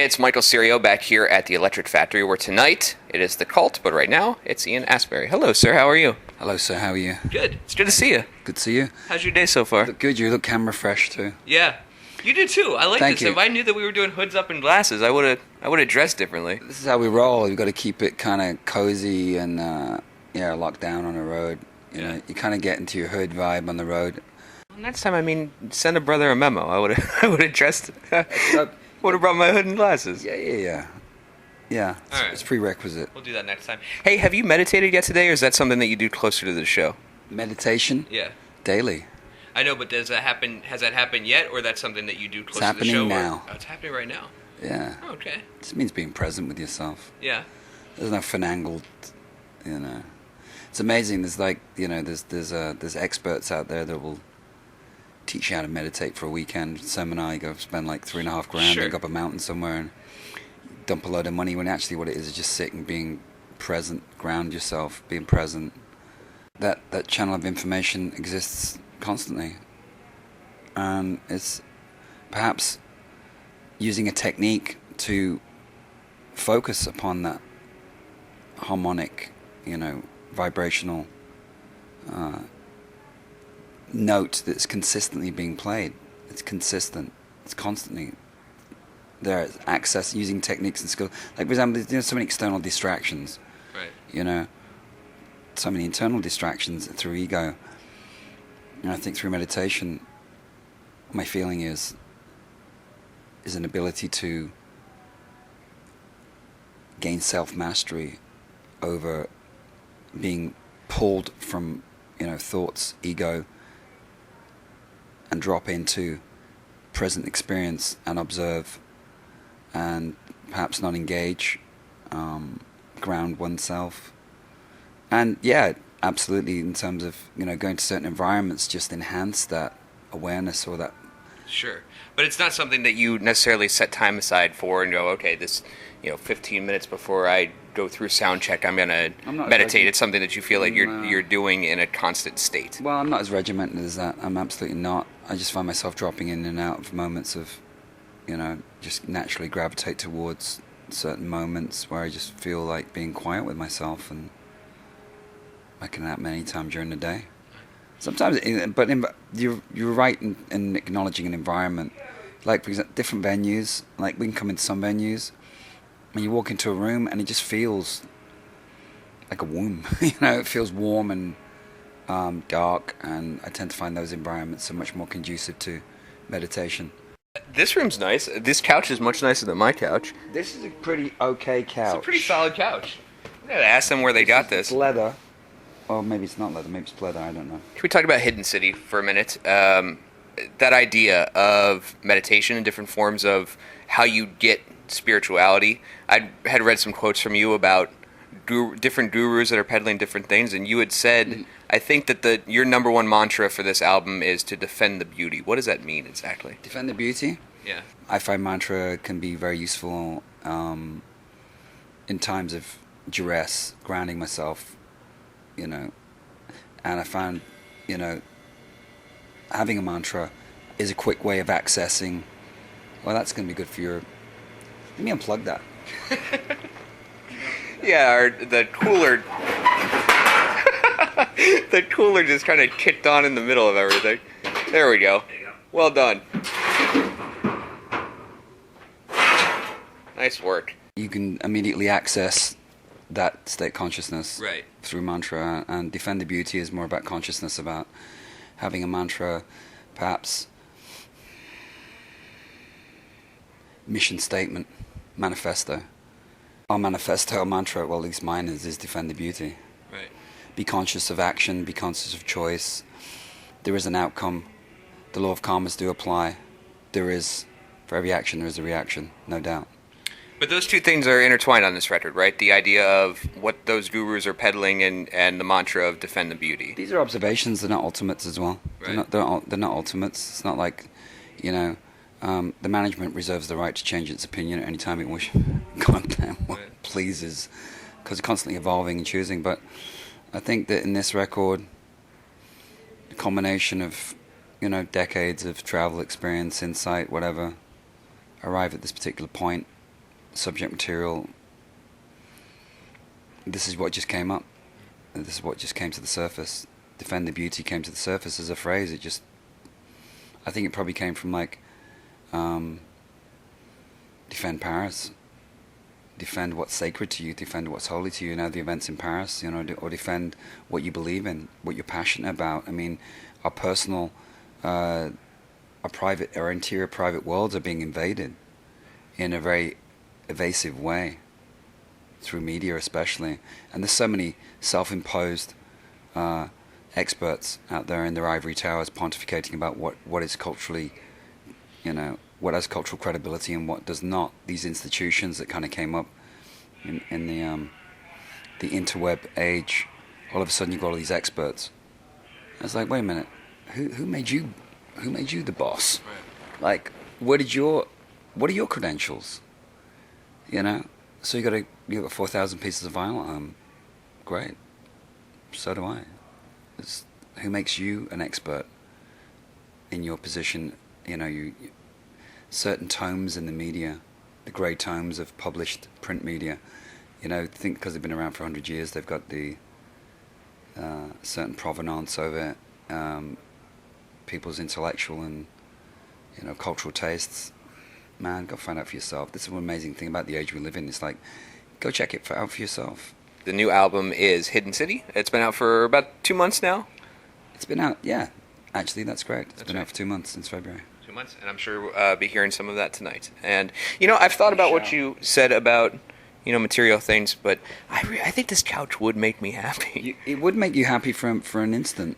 Hey, it's Michael Serio back here at the Electric Factory, where tonight it is The Cult, but right now it's Ian Astbury. Hello, sir. How are you? Hello, sir. How are you? Good. It's good to see you. Good to see you. How's your day so far? Look good. You look camera fresh too. Yeah. You do too. I like Thank this. you. If I knew that we were doing hoods up and glasses, I would have dressed differently. This is how we roll. We've got to keep it kind of cozy and locked down on the road. You know, you kind of get into your hood vibe on the road. Well, next time, send a brother a memo. I would have dressed. Would have brought my hood and glasses. Yeah. All right. It's prerequisite. We'll do that next time. Hey, have you meditated yet today, or is that something that you do closer to the show? Meditation? Yeah. Daily. I know, but does that happen? Has that happened yet, or that's something that you do closer to the show? It's happening now. Oh, it's happening right now. Yeah. Oh, okay. It just means being present with yourself. Yeah. There's no finagled, It's amazing. There's experts out there that will teach you how to meditate for a weekend seminar. You go spend like $3,500 and go up a mountain somewhere and dump a load of money, when actually what it is just sitting, being present, ground yourself, being present. That channel of information exists constantly, and it's perhaps using a technique to focus upon that harmonic, vibrational note that's consistently being played. It's consistent. It's constantly there. It's access using techniques and skills. Like, for example, there's so many external distractions. Right. So many internal distractions through ego. And I think through meditation, my feeling is an ability to gain self-mastery over being pulled from, thoughts, ego, and drop into present experience and observe, and perhaps not engage, ground oneself. And yeah, absolutely, in terms of going to certain environments, just enhance that awareness or that. Sure, but it's not something that you necessarily set time aside for and go, okay, this 15 minutes before I go through sound check, I'm gonna meditate. It's something that you feel like you're doing in a constant state. Well, I'm not as regimented as that. I'm absolutely not. I just find myself dropping in and out of moments of, just naturally gravitate towards certain moments where I just feel like being quiet with myself, and I can happen any time during the day. Sometimes, you're right in acknowledging an environment. Like, for example, different venues. Like, we can come into some venues, and you walk into a room, and it just feels like a womb. It feels warm and dark, and I tend to find those environments are much more conducive to meditation. This room's nice. This couch is much nicer than my couch. This is a pretty okay couch. It's a pretty solid couch. I gotta ask them where they got this. It's leather. Or maybe it's not leather, maybe it's pleather, I don't know. Can we talk about Hidden City for a minute? That idea of meditation and different forms of how you get spirituality. I had read some quotes from you about different gurus that are peddling different things, and you had said, I think that your number one mantra for this album is to defend the beauty. What does that mean exactly? Defend the beauty? Yeah. I find mantra can be very useful in times of duress, grounding myself, and I found, having a mantra is a quick way of accessing. Well, that's going to be good for your. Let me unplug that. Yeah, the cooler. The cooler just kind of kicked on in the middle of everything. There we go. Well done. Nice work. You can immediately access that state consciousness through mantra, and defend the beauty is more about consciousness, about having a mantra, perhaps mission statement, manifesto. Our manifesto, our mantra, well, at least mine is defend the beauty. Right. Be conscious of action, be conscious of choice. There is an outcome. The law of karmas do apply. There is, for every action there is a reaction, no doubt. But those two things are intertwined on this record, right? The idea of what those gurus are peddling and the mantra of defend the beauty. These are observations, they're not ultimates as well. Right. They're not ultimates. It's not like, the management reserves the right to change its opinion at any time it wishes. Goddamn, what pleases. Because it's constantly evolving and choosing. But I think that in this record, the combination of, decades of travel experience, insight, whatever, arrive at this particular point subject material. This is what just came up. This is what just came to the surface. Defend the beauty came to the surface as a phrase. It just, I think it probably came from like, defend Paris, defend what's sacred to you, defend what's holy to you. Now the events in Paris, or defend what you believe in, what you're passionate about. I mean, our personal, our interior private worlds are being invaded in a very evasive way, through media especially. And there's so many self-imposed experts out there in their ivory towers pontificating about what is culturally, what has cultural credibility and what does not. These institutions that kind of came up in the interweb age, all of a sudden you've got all these experts. I was like, wait a minute, who made you the boss? Right. Like, what are your credentials? So you got 4,000 pieces of vinyl at home. Great. So do I. Who makes you an expert in your position? Certain tomes in the media, the grey tomes of published print media, think because they've been around for 100 years, they've got the certain provenance over people's intellectual and cultural tastes. Man, go find out for yourself. This is one amazing thing about the age we live in. It's like, go check it out for yourself. The new album is Hidden City. It's been out for about 2 months now. It's been out, yeah. Actually, that's correct. It's been out for 2 months, since February. 2 months, and I'm sure we'll be hearing some of that tonight. And, I've thought about what you said about, material things, but I think this couch would make me happy. It would make you happy for an instant.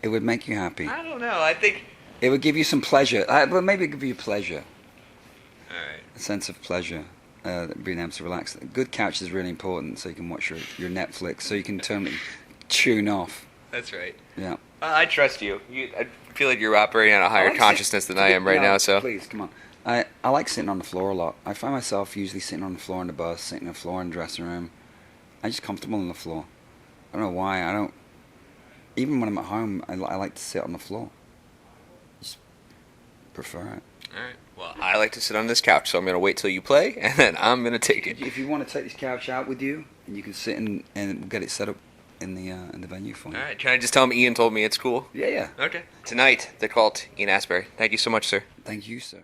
It would make you happy. I don't know. I think it would give you some pleasure. Well, maybe it would give you pleasure. All right. A sense of pleasure. Being able to relax. A good couch is really important, so you can watch your Netflix, so you can tune off. That's right. Yeah. I trust you. I feel like you're operating on a higher consciousness than I am right now. So please, come on. I like sitting on the floor a lot. I find myself usually sitting on the floor in the bus, sitting on the floor in the dressing room. I'm just comfortable on the floor. I don't know why. I don't. Even when I'm at home, I like to sit on the floor. Just prefer it. All right. Well, I like to sit on this couch, so I'm going to wait till you play, and then I'm going to take it. If you want to take this couch out with you, and you can sit and we'll get it set up in the venue for you. All right. Can I just tell him Ian told me it's cool? Yeah. Okay. Tonight, The Cult, Ian Astbury. Thank you so much, sir. Thank you, sir.